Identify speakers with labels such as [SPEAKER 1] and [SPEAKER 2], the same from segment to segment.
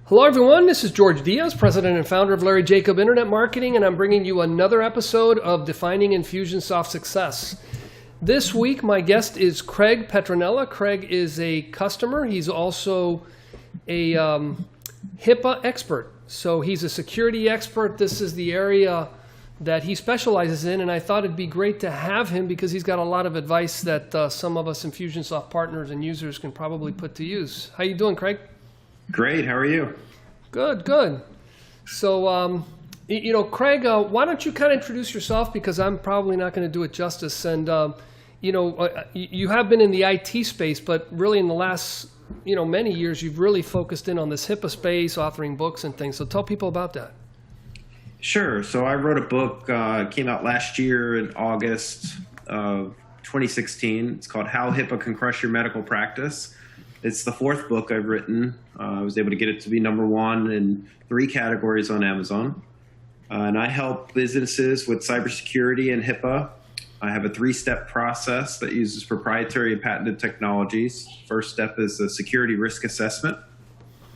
[SPEAKER 1] Hello everyone, this is Jorge Diaz, president and founder of Larry Jacob Internet Marketing, and I'm bringing you another episode of Defining Infusionsoft Success. This week my guest is Craig Petronella. Craig is a customer. He's also a HIPAA expert. So he's a security expert. This is the area that he specializes in, and I thought it'd be great to have him because he's got a lot of advice that some of us Infusionsoft partners and users can probably put to use. How you doing, Craig?
[SPEAKER 2] Great. How are you?
[SPEAKER 1] Good, good. So, Craig, why don't you kind of introduce yourself, because I'm probably not going to do it justice. And, you have been in the IT space, but really in the last, many years, you've really focused in on this HIPAA space, authoring books and things. So tell people about that.
[SPEAKER 2] Sure. So I wrote a book, came out last year in August of 2016. It's called How HIPAA Can Crush Your Medical Practice. It's the fourth book I've written. I was able to get it to be #1 in 3 categories on Amazon. And I help businesses with cybersecurity and HIPAA. I have a 3-step process that uses proprietary and patented technologies. First step is a security risk assessment.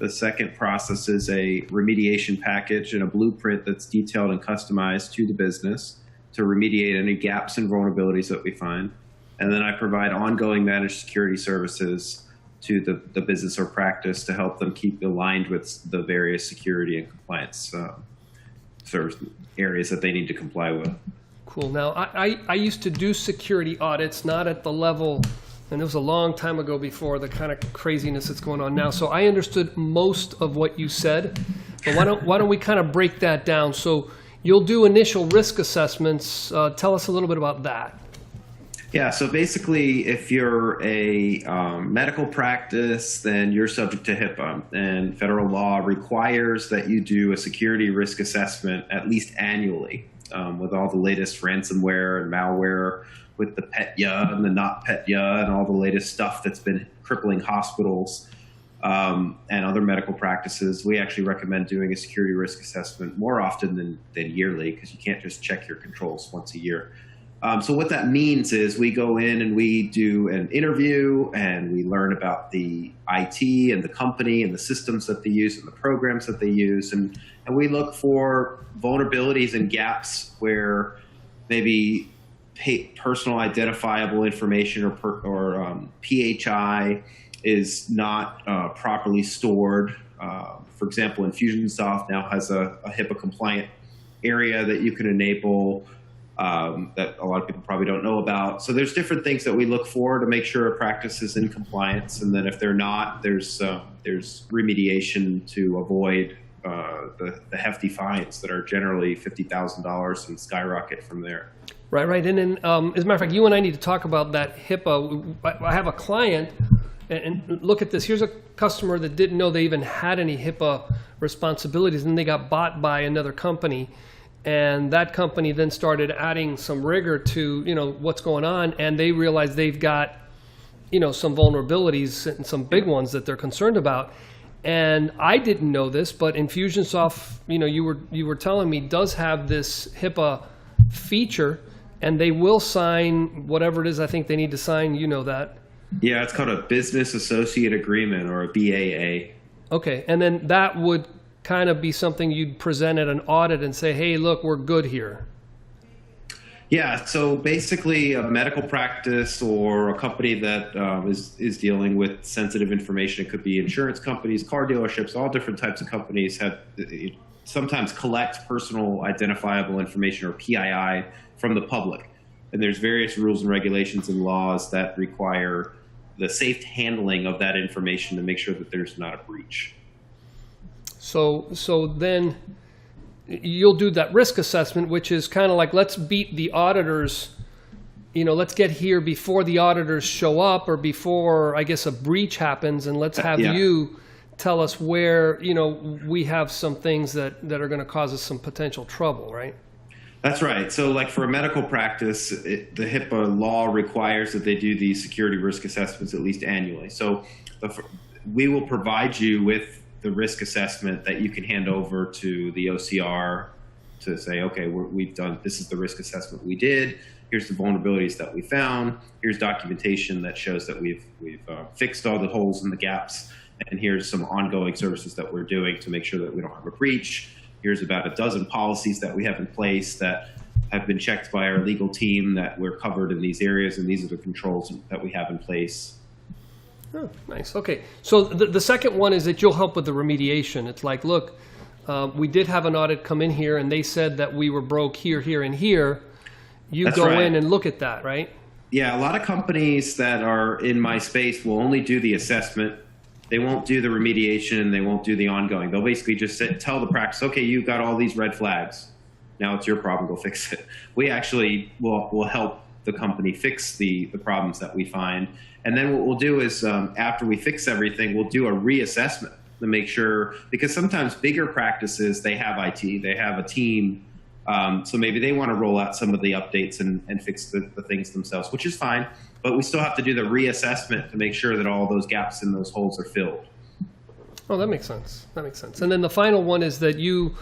[SPEAKER 2] The second process is a remediation package and a blueprint that's detailed and customized to the business to remediate any gaps and vulnerabilities that we find. And then I provide ongoing managed security services to the business or practice to help them keep aligned with the various security and compliance service areas that they need to comply with.
[SPEAKER 1] Cool. Now, I used to do security audits, not at the level, and it was a long time ago before the kind of craziness that's going on now. So I understood most of what you said, but why don't we kind of break that down? So you'll do initial risk assessments. Tell us a little bit about that.
[SPEAKER 2] Yeah, so basically, if you're a medical practice, then you're subject to HIPAA, and federal law requires that you do a security risk assessment at least annually with all the latest ransomware and malware, with the PETYA and the not PETYA and all the latest stuff that's been crippling hospitals and other medical practices. We actually recommend doing a security risk assessment more often than yearly, because you can't just check your controls once a year. So what that means is we go in and we do an interview and we learn about the IT and the company and the systems that they use and the programs that they use. And we look for vulnerabilities and gaps where maybe personal identifiable information or PHI is not properly stored. For example, Infusionsoft now has a HIPAA compliant area that you can enable that a lot of people probably don't know about. So there's different things that we look for to make sure a practice is in compliance. And then if they're not, there's remediation to avoid the hefty fines that are generally $50,000 and skyrocket from there.
[SPEAKER 1] Right. And then, as a matter of fact, you and I need to talk about that HIPAA. I have a client, and look at this. Here's a customer that didn't know they even had any HIPAA responsibilities, and they got bought by another company. And that company then started adding some rigor to, what's going on, and they realized they've got, some vulnerabilities and some big ones that they're concerned about. And I didn't know this, but Infusionsoft, you were telling me, does have this HIPAA feature, and they will sign whatever it is I think they need to sign. You know that. Yeah,
[SPEAKER 2] it's called a business associate agreement, or a BAA.
[SPEAKER 1] Okay, and then that would kind of be something you'd present at an audit and say, hey, look, we're good here.
[SPEAKER 2] Yeah, so basically a medical practice or a company that is dealing with sensitive information, it could be insurance companies, car dealerships, all different types of companies sometimes collect personal identifiable information, or PII, from the public. And there's various rules and regulations and laws that require the safe handling of that information to make sure that there's not a breach.
[SPEAKER 1] So then you'll do that risk assessment, which is kind of like, let's beat the auditors, let's get here before the auditors show up, or before, I guess, a breach happens, and let's have you tell us where, we have some things that are going to cause us some potential trouble, right?
[SPEAKER 2] That's right. So like for a medical practice, the HIPAA law requires that they do these security risk assessments at least annually. So we will provide you with the risk assessment that you can hand over to the OCR to say, okay, we've done, this is the risk assessment we did. Here's the vulnerabilities that we found. Here's documentation that shows that we've fixed all the holes and the gaps. and here's some ongoing services that we're doing to make sure that we don't have a breach. Here's about a dozen policies that we have in place that have been checked by our legal team that we're covered in these areas, and these are the controls that we have in place.
[SPEAKER 1] Oh, nice. Okay. So the second one is that you'll help with the remediation. It's like, look, we did have an audit come in here, and they said that we were broke here, here, and here. You
[SPEAKER 2] That's
[SPEAKER 1] go
[SPEAKER 2] right.
[SPEAKER 1] in and look at that, right?
[SPEAKER 2] Yeah, a lot of companies that are in my space will only do the assessment. They won't do the remediation. They won't do the ongoing. They'll basically just tell the practice, okay, you've got all these red flags. Now it's your problem. Go fix it. We actually will help the company fix the problems that we find. And then what we'll do is after we fix everything, we'll do a reassessment to make sure, because sometimes bigger practices, they have IT, they have a team. So maybe they want to roll out some of the updates and fix the things themselves, which is fine. But we still have to do the reassessment to make sure that all those gaps and those holes are filled.
[SPEAKER 1] Oh, that makes sense. That makes sense. And then the final one is that you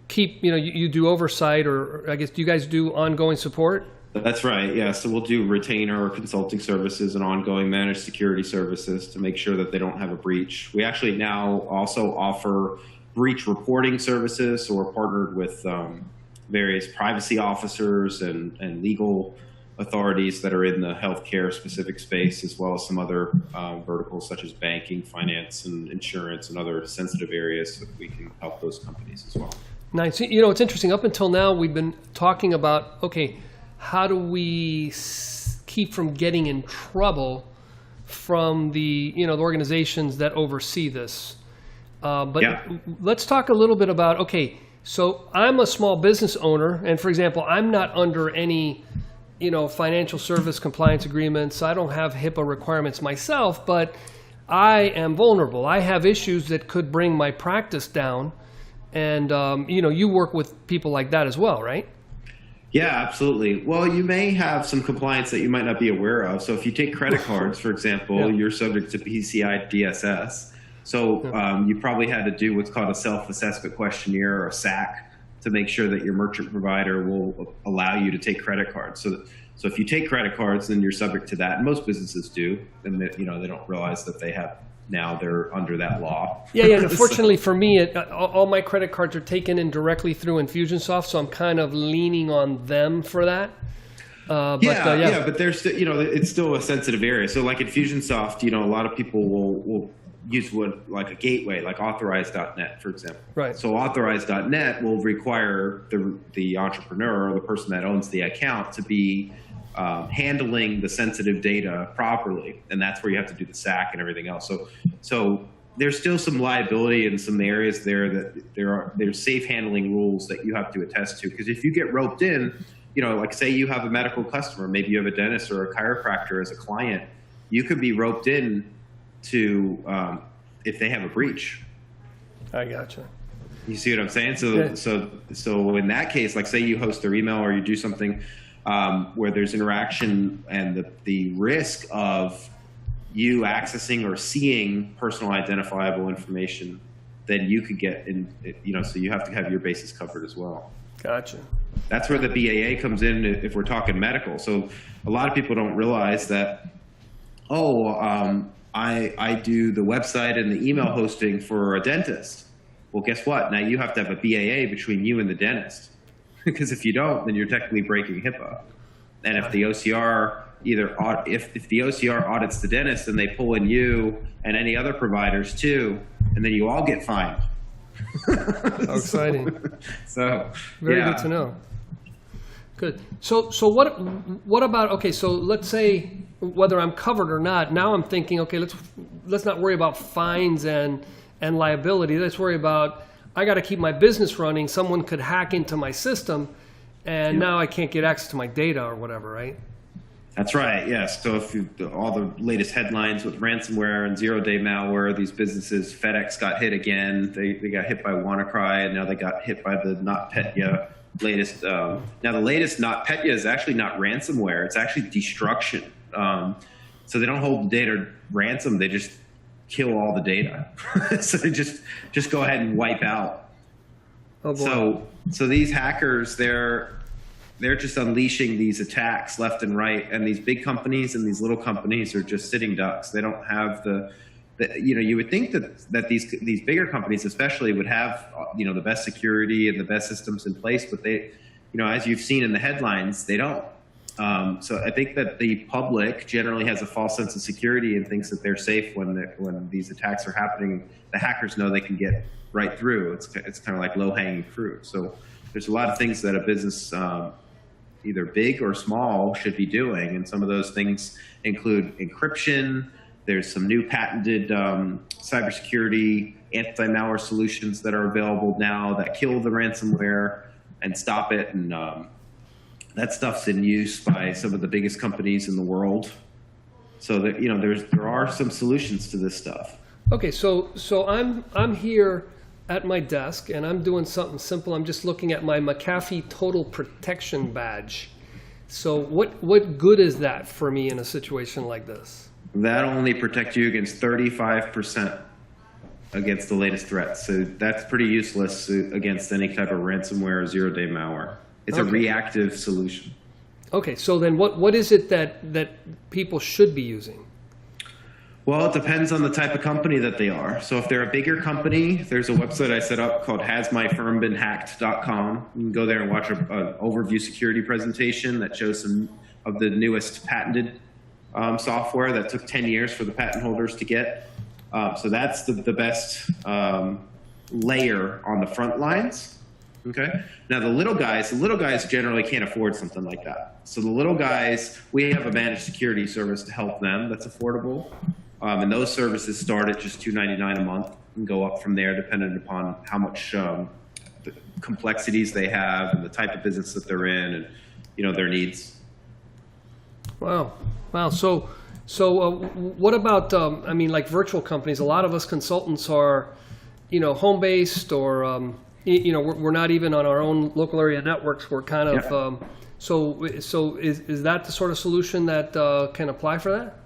[SPEAKER 1] keep, you do oversight, or I guess, do you guys do ongoing support?
[SPEAKER 2] That's right. Yeah. So we'll do retainer or consulting services and ongoing managed security services to make sure that they don't have a breach. We actually now also offer breach reporting services. So we're partnered with various privacy officers and legal authorities that are in the healthcare specific space, as well as some other verticals such as banking, finance, and insurance, and other sensitive areas that we can help those companies as well.
[SPEAKER 1] Nice. It's interesting. Up until now, we've been talking about, okay, how do we keep from getting in trouble from the organizations that oversee this? But let's talk a little bit about, okay, so I'm a small business owner, and for example, I'm not under any financial service compliance agreements. I don't have HIPAA requirements myself, but I am vulnerable. I have issues that could bring my practice down. And, you work with people like that as well, right?
[SPEAKER 2] Yeah, absolutely. Well, you may have some compliance that you might not be aware of. So if you take credit cards, for example, you're subject to PCI DSS. So you probably had to do what's called a self-assessment questionnaire, or a SAC, to make sure that your merchant provider will allow you to take credit cards. So if you take credit cards, then you're subject to that. And most businesses do, and they don't realize that they're under that law.
[SPEAKER 1] Yeah. Unfortunately for me, all my credit cards are taken in directly through Infusionsoft, so I'm kind of leaning on them for that. But there's it's still a sensitive area. So like Infusionsoft, a lot of people will use like a gateway, like Authorize.net, for example. Right.
[SPEAKER 2] So Authorize.net will require the entrepreneur or the person that owns the account to be handling the sensitive data properly, and that's where you have to do the SAC and everything else. So there's still some liability in some areas there that there's safe handling rules that you have to attest to, because if you get roped in, like say you have a medical customer, maybe you have a dentist or a chiropractor as a client, you could be roped in to if they have a breach.
[SPEAKER 1] I gotcha.
[SPEAKER 2] You see what I'm saying? So in that case, like say you host their email or you do something where there's interaction and the risk of you accessing or seeing personal identifiable information, then you could get in, so you have to have your bases covered as well.
[SPEAKER 1] Gotcha.
[SPEAKER 2] That's where the BAA comes in if we're talking medical. So a lot of people don't realize that, I do the website and the email hosting for a dentist. Well, guess what? Now you have to have a BAA between you and the dentist. Because if you don't, then you're technically breaking HIPAA. And if the OCR if the OCR audits the dentist, then they pull in you and any other providers too, and then you all get fined.
[SPEAKER 1] How exciting!
[SPEAKER 2] So
[SPEAKER 1] very good to know. Good. So what about, okay, so let's say whether I'm covered or not, now I'm thinking, okay, let's not worry about fines and liability. Let's worry about, I got to keep my business running. Someone could hack into my system, and now I can't get access to my data or whatever, right?
[SPEAKER 2] That's right, yes. So if all the latest headlines with ransomware and zero-day malware, these businesses, FedEx got hit again. They got hit by WannaCry, and now they got hit by the NotPetya latest. Now the latest NotPetya is actually not ransomware. It's actually destruction. So they don't hold the data ransom. They just kill all the data. So they just go ahead and wipe out. Oh boy. So these hackers, they're just unleashing these attacks left and right, and these big companies and these little companies are just sitting ducks. They don't have the you would think that these bigger companies especially would have, the best security and the best systems in place, but they, as you've seen in the headlines, they don't. So I think that the public generally has a false sense of security and thinks that they're safe when these attacks are happening. The hackers know they can get right through. It's kind of like low-hanging fruit. So there's a lot of things that a business, either big or small, should be doing, and some of those things include encryption. There's some new patented cybersecurity anti-malware solutions that are available now that kill the ransomware and stop it, and that stuff's in use by some of the biggest companies in the world. So that there are some solutions to this stuff.
[SPEAKER 1] Okay, so I'm here at my desk and I'm doing something simple. I'm just looking at my McAfee Total Protection badge. So what good is that for me in a situation like this?
[SPEAKER 2] That only protects you against 35% against the latest threats. So that's pretty useless against any type of ransomware or zero-day malware. It's a reactive solution. Okay,
[SPEAKER 1] so then what is it that people should be using?
[SPEAKER 2] Well, it depends on the type of company that they are. So if they're a bigger company, there's a website I set up called hasmyfirmbeenhacked.com. You can go there and watch an overview security presentation that shows some of the newest patented software that took 10 years for the patent holders to get. So that's the best layer on the front lines. Okay. Now the little guys generally can't afford something like that. So the little guys, we have a managed security service to help them that's affordable. And those services start at just $2.99 a month and go up from there depending upon how much the complexities they have and the type of business that they're in and their needs.
[SPEAKER 1] Wow. So what about like virtual companies? A lot of us consultants are home based or we're not even on our own local area networks. We're kind of so is that the sort of solution that can apply for that?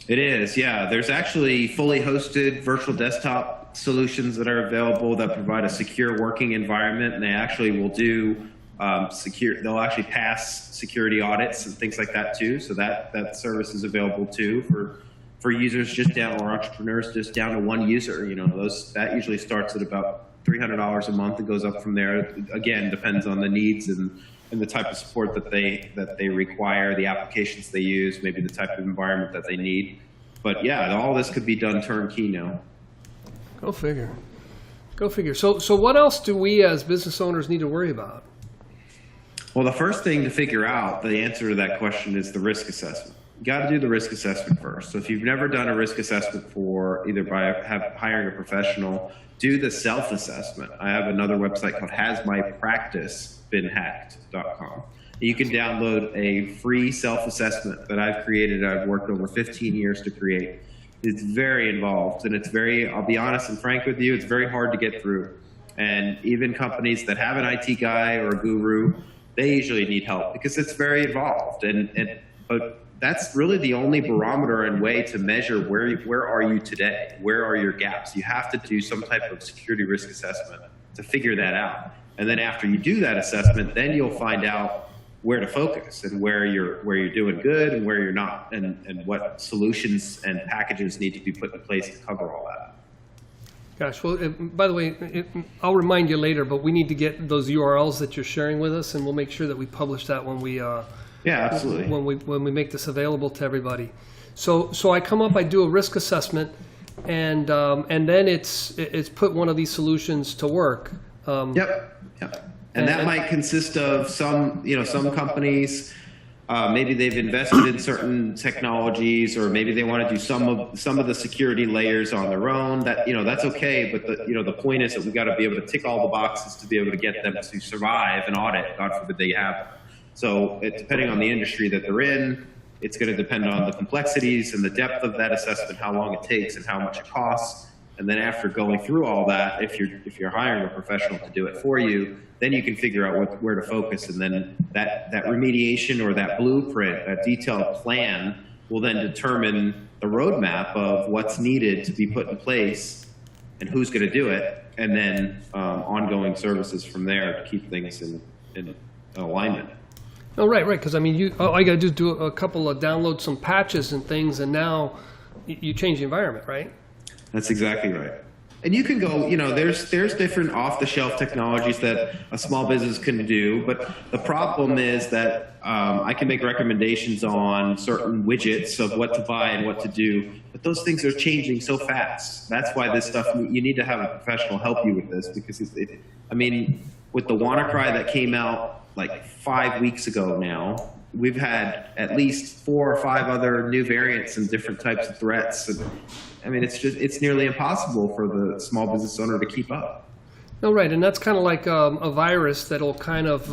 [SPEAKER 2] It is, yeah. There's actually fully hosted virtual desktop solutions that are available that provide a secure working environment, and they actually will do they'll actually pass security audits and things like that too. So that service is available too for users or entrepreneurs just down to one user. That usually starts at about $300 a month. It goes up from there. Again, depends on the needs and the type of support that they require, the applications they use, maybe the type of environment that they need. But yeah, all this could be done turnkey now.
[SPEAKER 1] Go figure. So what else do we as business owners need to worry about?
[SPEAKER 2] Well, the first thing to figure out, the answer to that question, is the risk assessment. You got to do the risk assessment first. So if you've never done a risk assessment either by hiring a professional, do the self-assessment. I have another website called hasmypracticebeenhacked.com. You can download a free self-assessment that I've created. I've worked over 15 years to create. It's very involved, and I'll be honest and frank with you, it's very hard to get through. And even companies that have an IT guy or a guru, they usually need help because it's very involved. But that's really the only barometer and way to measure where are you today? Where are your gaps? You have to do some type of security risk assessment to figure that out. And then after you do that assessment, then you'll find out where to focus and where you're doing good and where you're not, and what solutions and packages need to be put in place to cover all that.
[SPEAKER 1] Gosh, well, by the way, I'll remind you later, but we need to get those URLs that you're sharing with us, and we'll make sure that we publish that when we
[SPEAKER 2] yeah, absolutely.
[SPEAKER 1] When we make this available to everybody. So I come up, I do a risk assessment, and then it's put one of these solutions to work.
[SPEAKER 2] Yep. And that might consist of some companies, maybe they've invested in certain technologies, or maybe they want to do some of the security layers on their own. That's okay, but the point is that we got to be able to tick all the boxes to be able to get them to survive an audit. God forbid they have. So depending on the industry that they're in, it's going to depend on the complexities and the depth of that assessment, how long it takes and how much it costs. And then after going through all that, if you're hiring a professional to do it for you, then you can figure out where to focus. And then that remediation or that blueprint, that detailed plan, will then determine the roadmap of what's needed to be put in place and who's going to do it, and then ongoing services from there to keep things in alignment.
[SPEAKER 1] Oh, right. Because all you got to do is do a couple of download some patches and things, and now you change the environment, right?
[SPEAKER 2] That's exactly right. And you can go, there's different off-the-shelf technologies that a small business can do, but the problem is that I can make recommendations on certain widgets of what to buy and what to do, but those things are changing so fast. That's why this stuff, you need to have a professional help you with this, because with the WannaCry that came out like 5 weeks ago now, we've had at least 4 or 5 other new variants and different types of threats. And, it's nearly impossible for the small business owner to keep up.
[SPEAKER 1] No, right, and that's kind of like a virus that'll kind of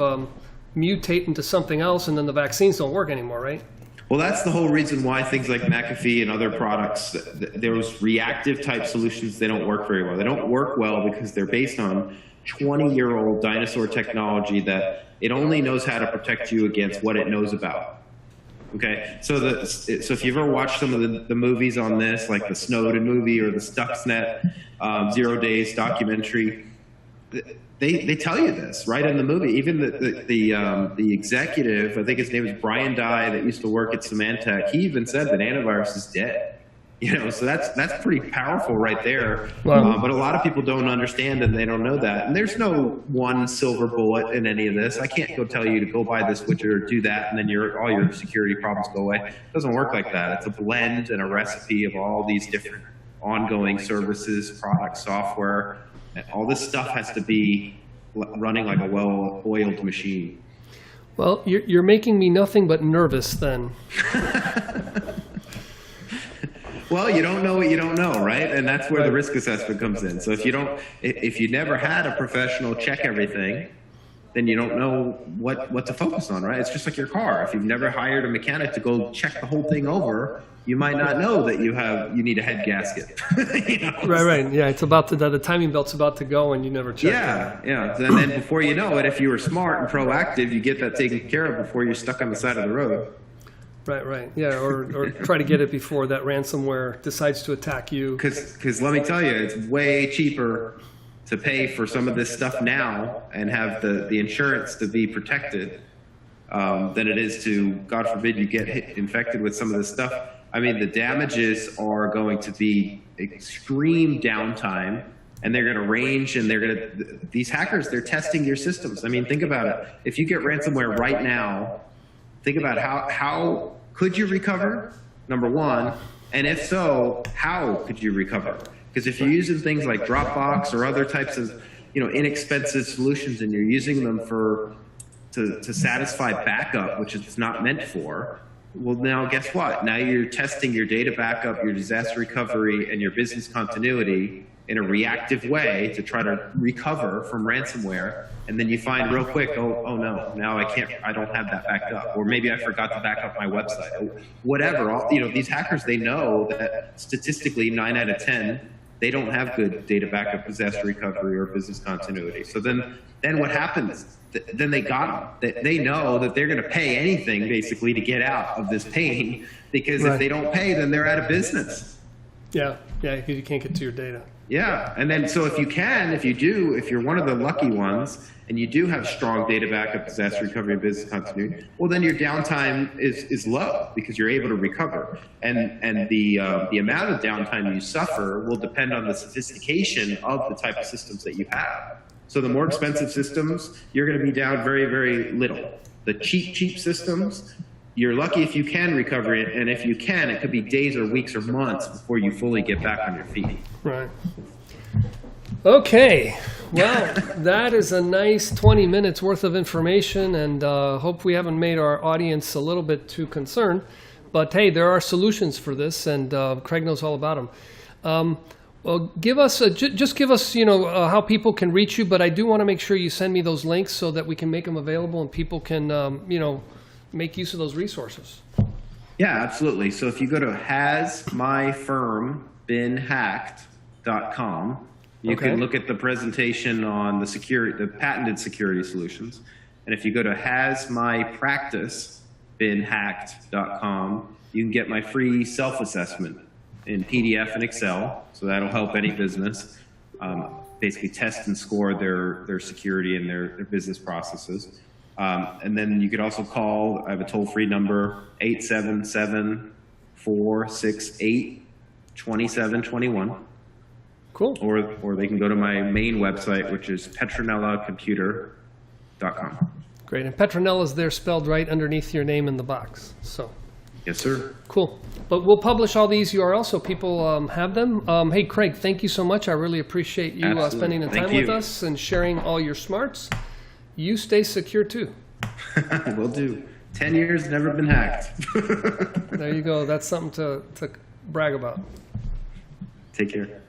[SPEAKER 1] mutate into something else, and then the vaccines don't work anymore, right?
[SPEAKER 2] Well, that's the whole reason why things like McAfee and other products, those reactive type solutions, they don't work very well. They don't work well because they're based on 20-year-old dinosaur technology that it only knows how to protect you against what it knows about. Okay, so if you've ever watched some of the movies on this, like the Snowden movie or the Stuxnet 0 Days documentary, they tell you this right in the movie. Even the executive, I think his name is Brian Dye, that used to work at Symantec, he even said that antivirus is dead. So that's pretty powerful right there.
[SPEAKER 1] Wow.
[SPEAKER 2] But a lot of people don't understand, and they don't know that. And there's no one silver bullet in any of this. I can't go tell you to go buy this widget or do that, and then all your security problems go away. It doesn't work like that. It's a blend and a recipe of all these different ongoing services, products, software. And all this stuff has to be running like a well-oiled machine.
[SPEAKER 1] Well, you're making me nothing but nervous then.
[SPEAKER 2] Well, you don't know what you don't know, right? And that's where the risk assessment comes in. So if you never had a professional check everything, then you don't know what to focus on, right? It's just like your car. If you've never hired a mechanic to go check the whole thing over, you might not know that you need a head gasket.
[SPEAKER 1] Right. Yeah, it's about the timing belt's about to go, and you never check.
[SPEAKER 2] Yeah. And then before you know it, if you were smart and proactive, you get that taken care of before you're stuck on the side of the road.
[SPEAKER 1] Right. Yeah, or try to get it before that ransomware decides to attack you.
[SPEAKER 2] Because let me tell you, it's way cheaper to pay for some of this stuff now and have the insurance to be protected than it is to, God forbid, you get infected with some of this stuff. The damages are going to be extreme downtime, and they're going to range, and these hackers, they're testing your systems. Think about it. If you get ransomware right now, think about how could you recover, number one, and if so, how could you recover? Because if you're using things like Dropbox or other types of inexpensive solutions, and you're using them to satisfy backup, which it's not meant for, well, now guess what? Now you're testing your data backup, your disaster recovery, and your business continuity in a reactive way to try to recover from ransomware. And then you find real quick, oh no, now I don't have that backed up. Or maybe I forgot to back up my website. Or whatever. These hackers, they know that statistically 9 out of 10, they don't have good data backup, disaster recovery, or business continuity. So then what happens? Then they got them. They know that they're going to pay anything basically to get out of this pain, because if they don't pay, then they're out of business.
[SPEAKER 1] Yeah, because you can't get to your data.
[SPEAKER 2] Yeah, and then so if you're one of the lucky ones, and you do have strong data backup, disaster recovery, and business continuity, well, then your downtime is low because you're able to recover. And the amount of downtime you suffer will depend on the sophistication of the type of systems that you have. So the more expensive systems, you're going to be down very, very little. The cheap systems, you're lucky if you can recover it, and if you can, it could be days or weeks or months before you fully get back on your feet.
[SPEAKER 1] Right. Okay. Well, that is a nice 20 minutes worth of information, and hope we haven't made our audience a little bit too concerned. But hey, there are solutions for this, and Craig knows all about them. Well, give us how people can reach you, but I do want to make sure you send me those links so that we can make them available and people can make use of those resources.
[SPEAKER 2] Yeah, absolutely. So if you go to hasmyfirmbeenhacked.com, you can look at the presentation on the patented security solutions. And if you go to hasmypracticebeenhacked.com, you can get my free self-assessment in PDF and Excel. So that'll help any business basically test and score their security and their business processes. And then you could also call, I have a toll-free number, 877-468-2721.
[SPEAKER 1] Cool.
[SPEAKER 2] Or they can go to my main website, which is petronellacomputer.com.
[SPEAKER 1] Great. And Petronella is there spelled right underneath your name in the box. So
[SPEAKER 2] Yes, sir.
[SPEAKER 1] cool. But we'll publish all these URLs so people have them. Hey, Craig, thank you so much. I really appreciate you
[SPEAKER 2] Absolutely.
[SPEAKER 1] spending the
[SPEAKER 2] Thank
[SPEAKER 1] time with
[SPEAKER 2] you.
[SPEAKER 1] us and sharing all your smarts. You stay secure too.
[SPEAKER 2] Will do. 10 years, never been hacked.
[SPEAKER 1] There you go. That's something to brag about.
[SPEAKER 2] Take care.